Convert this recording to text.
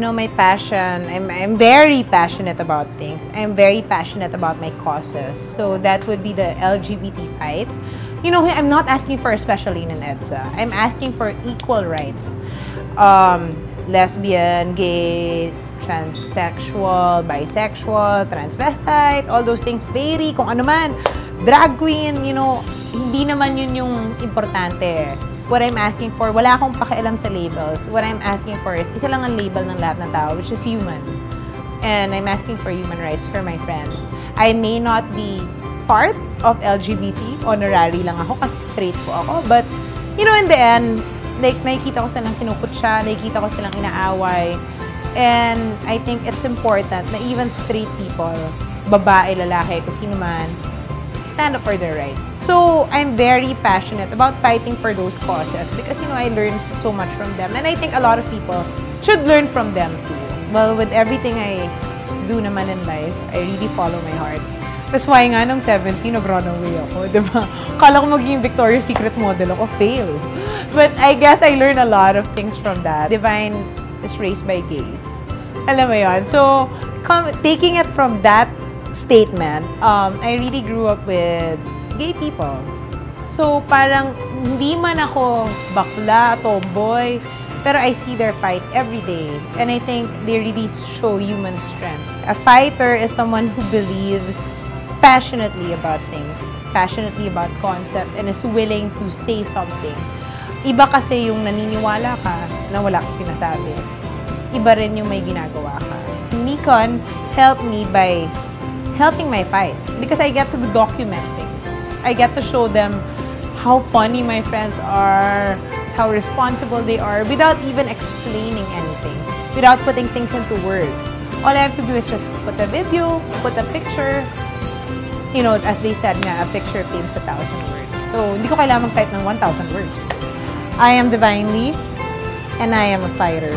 know, my passion, I'm very passionate about things. I'm very passionate about my causes. So that would be the LGBT fight. You know, I'm not asking for a special lane in EDSA. I'm asking for equal rights. Lesbian, gay, transsexual, bisexual, transvestite, all those things vary. Kung ano man, drag queen, you know, hindi naman yun yung importante. What I'm asking for, wala akong pakialam sa labels. What I'm asking for is, isa lang ang label ng lahat ng tao, which is human. And I'm asking for human rights for my friends. I may not be part of LGBT, honorary lang ako kasi straight po ako. But, you know, in the end, like, nakikita ko silang kinukutsa, nakikita ko silang inaaway. And I think it's important na even straight people, babae, lalaki, kung sino man, stand up for their rights. So, I'm very passionate about fighting for those causes because, you know, I learned so much from them. And I think a lot of people should learn from them too. Well, with everything I do naman in life, I really follow my heart. That's why nga nung 17, nag-runaway ako, diba? Kala ko maging Victoria's Secret model ako, fail. But I guess I learned a lot of things from that. Divine is raised by gays. Alam mo yun? So, taking it from that statement, I really grew up with gay people. So, parang hindi man ako bakla, tomboy, pero I see their fight every day. And I think they really show human strength. A fighter is someone who believes passionately about things, passionately about concept, and is willing to say something. Iba kasi yung naniniwala ka na wala kang sinasabi. Iba rin yung may ginagawa ka. Nikon helped me by helping my fight because I get to document things. I get to show them how funny my friends are, how responsible they are without even explaining anything, without putting things into words. All I have to do is just put a video, put a picture. You know, as they said nga, a picture paints 1,000 words. So, hindi ko kailangan mag-type ng 1,000 words. I am Divine Lee, and I am a fighter.